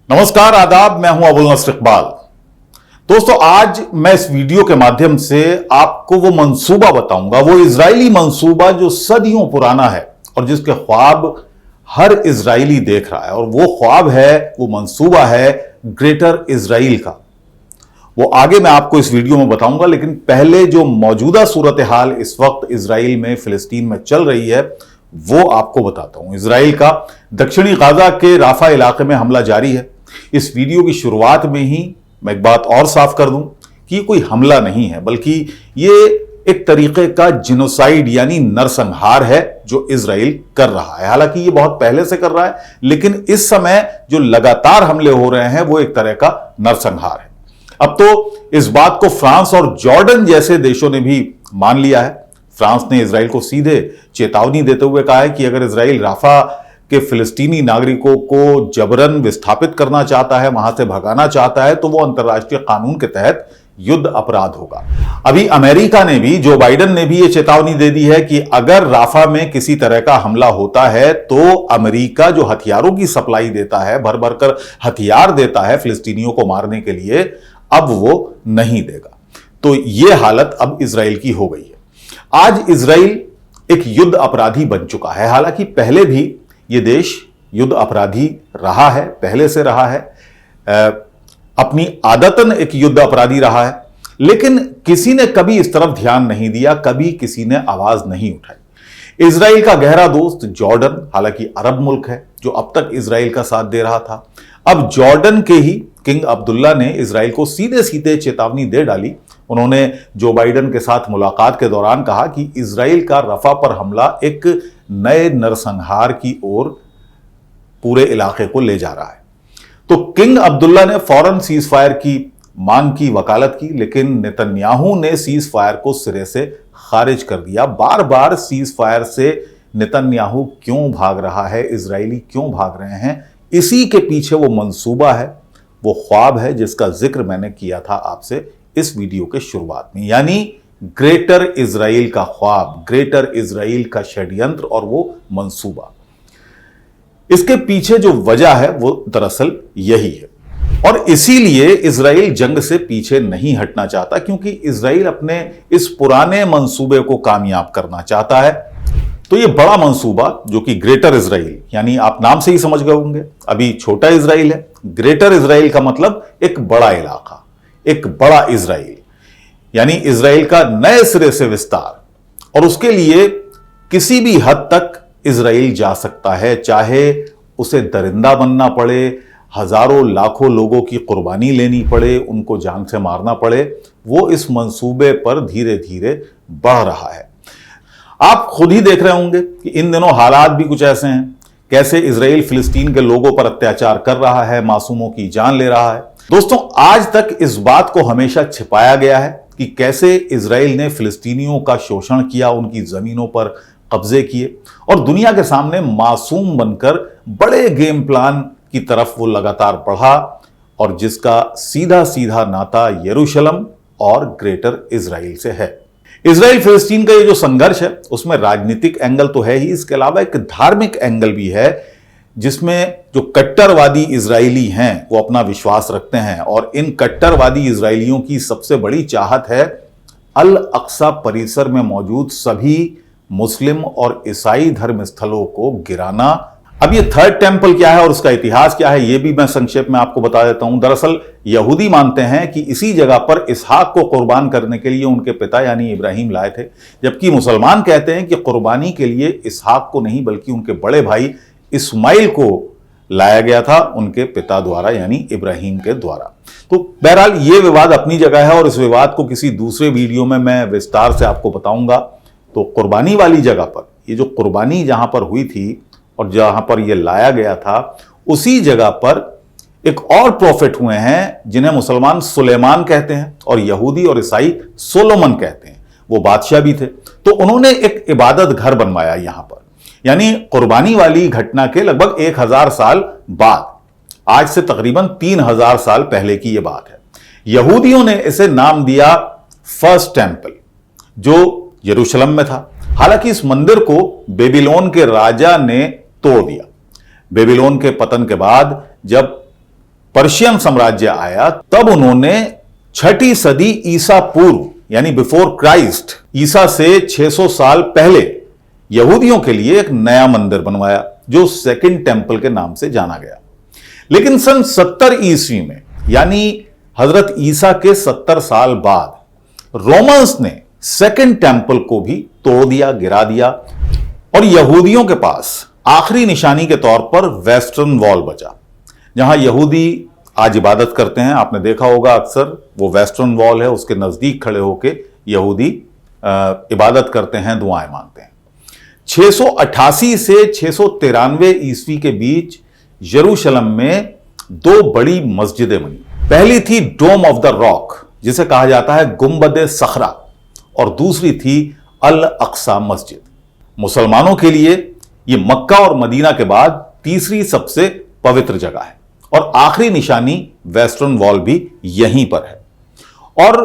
नमस्कार, आदाब। मैं हूं अबुल नस्र इकबाल। दोस्तों, आज मैं इस वीडियो के माध्यम से आपको वो मंसूबा बताऊंगा, वो इजरायली मंसूबा जो सदियों पुराना है और जिसके ख्वाब हर इजरायली देख रहा है। और वो ख्वाब है, वो मंसूबा है ग्रेटर इजराइल का। वो आगे मैं आपको इस वीडियो में बताऊंगा, लेकिन पहले जो मौजूदा सूरत हाल इस वक्त इजराइल में, फिलिस्तीन में चल रही है, वो आपको बताता हूं। इजराइल का दक्षिणी गाजा के राफा इलाके में हमला जारी है। इस वीडियो की शुरुआत में ही मैं एक बात और साफ कर दूं कि ये कोई हमला नहीं है, बल्कि ये एक तरीके का जिनोसाइड यानी नरसंहार है जो इजराइल कर रहा है। हालांकि ये बहुत पहले से कर रहा है, लेकिन इस समय जो लगातार हमले हो रहे हैं वो एक तरह का नरसंहार है। अब तो इस बात को फ्रांस और जॉर्डन जैसे देशों ने भी मान लिया है। फ्रांस ने इजराइल को सीधे चेतावनी देते हुए कहा है कि अगर इजराइल राफा के फिलिस्तीनी नागरिकों को जबरन विस्थापित करना चाहता है, वहां से भगाना चाहता है, तो वो अंतर्राष्ट्रीय कानून के तहत युद्ध अपराध होगा। अभी अमेरिका ने भी, जो बाइडेन ने भी ये चेतावनी दे दी है कि अगर राफा में किसी तरह का हमला होता है तो अमेरिका जो हथियारों की सप्लाई देता है, भर भर कर हथियार देता है फिलिस्तीनियों को मारने के लिए, अब वो नहीं देगा। तो यह हालत अब इजराइल की हो गई है। आज इजराइल एक युद्ध अपराधी बन चुका है। हालांकि पहले भी यह देश युद्ध अपराधी रहा है, पहले से रहा है, अपनी आदतन एक युद्ध अपराधी रहा है, लेकिन किसी ने कभी इस तरफ ध्यान नहीं दिया, कभी किसी ने आवाज नहीं उठाई। इजराइल का गहरा दोस्त जॉर्डन, हालांकि अरब मुल्क है, जो अब तक इजराइल का साथ दे रहा था, अब जॉर्डन के ही किंग अब्दुल्ला ने इजराइल को सीधे सीधे चेतावनी दे डाली। उन्होंने जो बाइडेन के साथ मुलाकात के दौरान कहा कि इजराइल का रफा पर हमला एक नए नरसंहार की ओर पूरे इलाके को ले जा रहा है। तो किंग अब्दुल्ला ने फौरन सीज फायर की मांग की, वकालत की, लेकिन नेतन्याहू ने सीज फायर को सिरे से खारिज कर दिया। बार बार सीज फायर से नेतन्याहू क्यों भाग रहा है, इजरायली क्यों भाग रहे हैं, इसी के पीछे वो मंसूबा है, वो ख्वाब है जिसका जिक्र मैंने किया था आपसे इस वीडियो के शुरुआत में, यानी ग्रेटर इजराइल का ख्वाब, ग्रेटर इजराइल का षड्यंत्र और वो मंसूबा। इसके पीछे जो वजह है वो दरअसल यही है, और इसीलिए इजराइल जंग से पीछे नहीं हटना चाहता, क्योंकि इजराइल अपने इस पुराने मंसूबे को कामयाब करना चाहता है। तो ये बड़ा मंसूबा जो कि ग्रेटर इजराइल, यानी आप नाम से ही समझ गए होंगे, अभी छोटा इजराइल है, ग्रेटर इजराइल का मतलब एक बड़ा इलाका, एक बड़ा इजराइल, यानी इजराइल का नए सिरे से विस्तार। और उसके लिए किसी भी हद तक इजराइल जा सकता है, चाहे उसे दरिंदा बनना पड़े, हजारों लाखों लोगों की कुर्बानी लेनी पड़े, उनको जान से मारना पड़े, वो इस मंसूबे पर धीरे धीरे बढ़ रहा है। आप खुद ही देख रहे होंगे कि इन दिनों हालात भी कुछ ऐसे हैं, कैसे इजराइल फिलिस्तीन के लोगों पर अत्याचार कर रहा है, मासूमों की जान ले रहा है। दोस्तों, आज तक इस बात को हमेशा छिपाया गया है कि कैसे इजराइल ने फिलिस्तीनियों का शोषण किया, उनकी जमीनों पर कब्जे किए, और दुनिया के सामने मासूम बनकर बड़े गेम प्लान की तरफ वो लगातार बढ़ा, और जिसका सीधा सीधा नाता यरूशलेम और ग्रेटर इजराइल से है। इजराइल फिलिस्तीन का ये जो संघर्ष है उसमें राजनीतिक एंगल तो है ही, इसके अलावा एक धार्मिक एंगल भी है, जिसमें जो कट्टरवादी इजरायली हैं वो अपना विश्वास रखते हैं, और इन कट्टरवादी इजरायलियों की सबसे बड़ी चाहत है अल अक्सा परिसर में मौजूद सभी मुस्लिम और ईसाई धर्म स्थलों को गिराना। अब ये थर्ड टेंपल क्या है और उसका इतिहास क्या है, ये भी मैं संक्षेप में आपको बता देता हूं। दरअसल यहूदी मानते हैं कि इसी जगह पर इसहाक को कुर्बान करने के लिए उनके पिता यानी इब्राहिम लाए थे, जबकि मुसलमान कहते हैं कि कुर्बानी के लिए इसहाक को नहीं बल्कि उनके बड़े भाई इस्माइल को लाया गया था उनके पिता द्वारा, यानी इब्राहिम के द्वारा। तो बहरहाल ये विवाद अपनी जगह है, और इस विवाद को किसी दूसरे वीडियो में मैं विस्तार से आपको बताऊंगा। तो कुर्बानी वाली जगह पर, ये जो कुर्बानी जहां पर हुई थी और जहां पर यह लाया गया था, उसी जगह पर एक और प्रॉफिट हुए हैं जिन्हें मुसलमान सुलेमान कहते हैं और यहूदी और ईसाई सोलोमन कहते हैं। वो बादशाह भी थे, तो उन्होंने एक इबादत घर बनवाया यहां पर, यानी कुर्बानी वाली घटना के लगभग 1000 साल बाद, आज से तकरीबन 3000 साल पहले की यह बात है। यहूदियों ने इसे नाम दिया फर्स्ट टेंपल, जो यरूशलेम में था। हालांकि इस मंदिर को बेबीलोन के राजा ने तोड़ दिया। बेबीलोन के पतन के बाद जब पर्शियन साम्राज्य आया तब उन्होंने 6ठी सदी ईसा पूर्व यानी बिफोर क्राइस्ट, ईसा से 600 साल पहले यहूदियों के लिए एक नया मंदिर बनवाया जो सेकंड टेंपल के नाम से जाना गया। लेकिन सन 70 ईस्वी में यानी हजरत ईसा के 70 साल बाद रोमन्स ने सेकंड टेंपल को भी तोड़ दिया, गिरा दिया और यहूदियों के पास आखिरी निशानी के तौर पर वेस्टर्न वॉल बचा, जहां यहूदी आज इबादत करते हैं। आपने देखा होगा अक्सर वो वेस्टर्न वॉल है, उसके नजदीक खड़े होकर यहूदी इबादत करते हैं, दुआएं मांगते हैं। 688 से 693 ईस्वी के बीच यरूशलेम में 2 बड़ी मस्जिदें बनी। पहली थी डोम ऑफ द रॉक, जिसे कहा जाता है गुंबद सखरा, और दूसरी थी अल अक्सा मस्जिद। मुसलमानों के लिए यह मक्का और मदीना के बाद तीसरी सबसे पवित्र जगह है और आखिरी निशानी वेस्टर्न वॉल भी यहीं पर है। और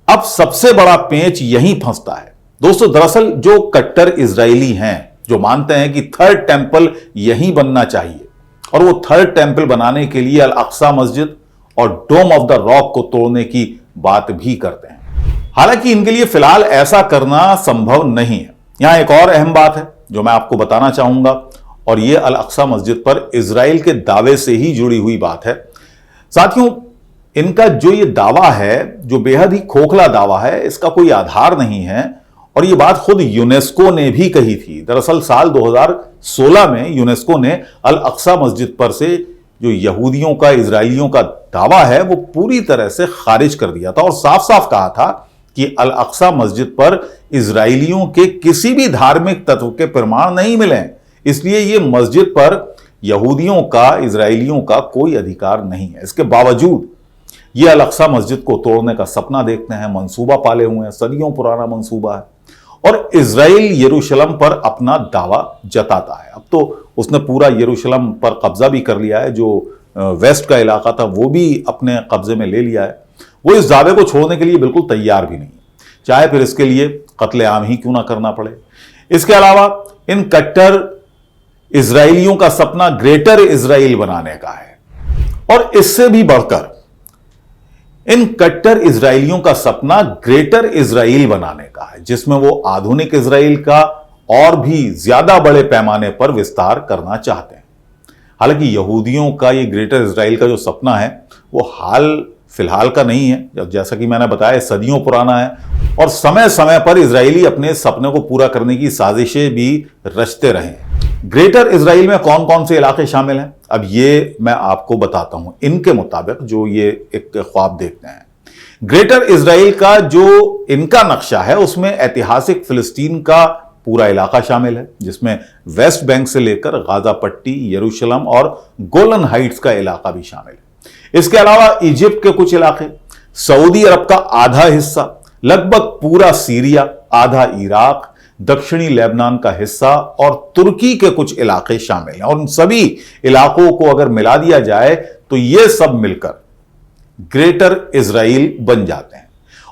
अब सबसे बड़ा पेंच यहीं फंसता है दोस्तों। दरअसल जो कट्टर इजरायली हैं, जो मानते हैं कि थर्ड टेंपल यहीं बनना चाहिए और वो थर्ड टेंपल बनाने के लिए अल अक्सा मस्जिद और डोम ऑफ द रॉक को तोड़ने की बात भी करते हैं। हालांकि इनके लिए फिलहाल ऐसा करना संभव नहीं है। यहां एक और अहम बात है जो मैं आपको बताना चाहूंगा, और यह अल अक्सा मस्जिद पर इजराइल के दावे से ही जुड़ी हुई बात है। साथियों, इनका जो ये दावा है, जो बेहद ही खोखला दावा है, इसका कोई आधार नहीं है और ये बात खुद यूनेस्को ने भी कही थी। दरअसल साल 2016 में यूनेस्को ने अल अक्सा मस्जिद पर से जो यहूदियों का, इजरायलियों का दावा है, वो पूरी तरह से खारिज कर दिया था और साफ साफ कहा था कि अल अक्सा मस्जिद पर इजरायलियों के किसी भी धार्मिक तत्व के प्रमाण नहीं मिले, इसलिए ये मस्जिद पर यहूदियों का, इजरायलियों का कोई अधिकार नहीं है। इसके बावजूद ये अल अक्सा मस्जिद को तोड़ने का सपना देखते हैं, मंसूबा पाले हुए हैं, सदियों पुराना मंसूबा है और इजराइल यरूशलेम पर अपना दावा जताता है। अब तो उसने पूरा यरूशलेम पर कब्जा भी कर लिया है, जो वेस्ट का इलाका था वो भी अपने कब्जे में ले लिया है। वो इस दावे को छोड़ने के लिए बिल्कुल तैयार भी नहीं है, चाहे फिर इसके लिए कत्लेआम ही क्यों ना करना पड़े। इसके अलावा इन कट्टर इजरायलियों का सपना ग्रेटर इजराइल बनाने का है और इससे भी बढ़कर इन कट्टर इजरायलियों का सपना ग्रेटर इजराइल बनाने का है, जिसमें वो आधुनिक इजराइल का और भी ज्यादा बड़े पैमाने पर विस्तार करना चाहते हैं। हालांकि यहूदियों का ये ग्रेटर इजराइल का जो सपना है वो हाल फिलहाल का नहीं है, जैसा कि मैंने बताया सदियों पुराना है और समय समय पर इजरायली अपने सपने को पूरा करने की साजिशें भी रचते रहे हैं। ग्रेटर इजराइल में कौन कौन से इलाके शामिल हैं, अब ये मैं आपको बताता हूं। इनके मुताबिक जो ये एक ख्वाब देखते हैं, ग्रेटर इजराइल का जो इनका नक्शा है उसमें ऐतिहासिक फिलिस्तीन का पूरा इलाका शामिल है, जिसमें वेस्ट बैंक से लेकर गाजा पट्टी, यरूशलेम और गोलन हाइट्स का इलाका भी शामिल है। इसके अलावा इजिप्ट के कुछ इलाके, सऊदी अरब का आधा हिस्सा, लगभग पूरा सीरिया, आधा इराक, दक्षिणी लेबनान का हिस्सा और तुर्की के कुछ इलाके शामिल हैं। और उन सभी इलाकों को अगर मिला दिया जाए तो ये सब मिलकर ग्रेटर इजराइल बन जाते हैं।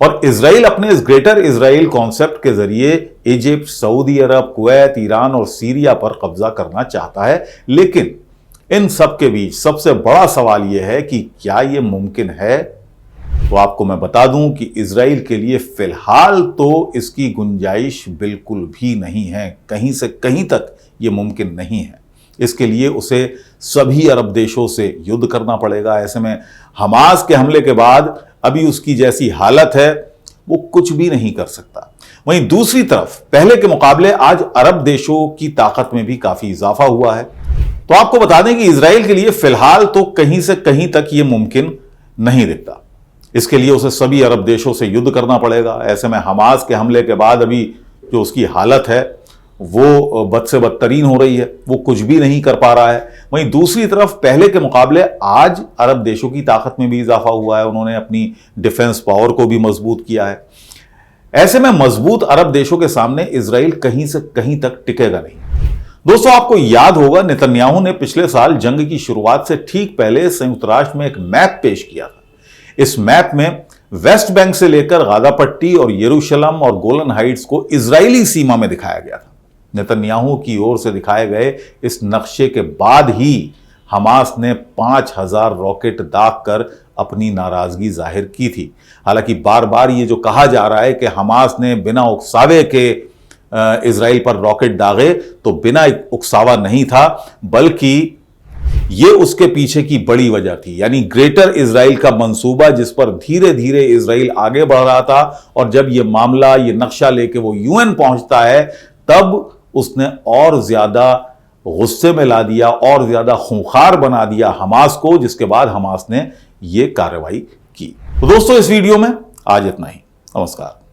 और इजराइल अपने इस ग्रेटर इजराइल कॉन्सेप्ट के जरिए इजिप्ट, सऊदी अरब, कुवैत, ईरान और सीरिया पर कब्जा करना चाहता है। लेकिन इन सब के बीच सबसे बड़ा सवाल यह है कि क्या यह मुमकिन है? तो आपको मैं बता दूं कि इजराइल के लिए फिलहाल तो इसकी गुंजाइश बिल्कुल भी नहीं है, कहीं से कहीं तक यह मुमकिन नहीं है। इसके लिए उसे सभी अरब देशों से युद्ध करना पड़ेगा। ऐसे में हमास के हमले के बाद अभी उसकी जैसी हालत है वो कुछ भी नहीं कर सकता। वहीं दूसरी तरफ पहले के मुकाबले आज अरब देशों की ताकत में भी काफी इजाफा हुआ है। तो आपको बता दें कि इजराइल के लिए फिलहाल तो कहीं से कहीं तक यह मुमकिन नहीं दिखता। इसके लिए उसे सभी अरब देशों से युद्ध करना पड़ेगा। ऐसे में हमास के हमले के बाद अभी जो उसकी हालत है वो बद से बदतरीन हो रही है, वो कुछ भी नहीं कर पा रहा है। वहीं दूसरी तरफ पहले के मुकाबले आज अरब देशों की ताकत में भी इजाफा हुआ है, उन्होंने अपनी डिफेंस पावर को भी मजबूत किया है। ऐसे में मजबूत अरब देशों के सामने इजराइल कहीं से कहीं तक टिकेगा नहीं। दोस्तों, आपको याद होगा नेतन्याहू ने पिछले साल जंग की शुरुआत से ठीक पहले संयुक्त राष्ट्र में एक मैप पेश किया था। इस मैप में वेस्ट बैंक से लेकर गाजा पट्टी और यरूशलेम और गोलन हाइट्स को इजरायली सीमा में दिखाया गया था। नेतन्याहू की ओर से दिखाए गए इस नक्शे के बाद ही हमास ने 5000 रॉकेट दागकर अपनी नाराजगी जाहिर की थी। हालांकि बार बार ये जो कहा जा रहा है कि हमास ने बिना उकसावे के इजराइल पर रॉकेट दागे, तो बिना उकसावा नहीं था, बल्कि ये उसके पीछे की बड़ी वजह थी, यानी ग्रेटर इजराइल का मंसूबा, जिस पर धीरे धीरे इजराइल आगे बढ़ रहा था। और जब ये मामला, ये नक्शा लेके वो यूएन पहुंचता है, तब उसने और ज्यादा गुस्से में ला दिया और ज्यादा खूंखार बना दिया हमास को, जिसके बाद हमास ने यह कार्रवाई की। तो दोस्तों, इस वीडियो में आज इतना ही। नमस्कार।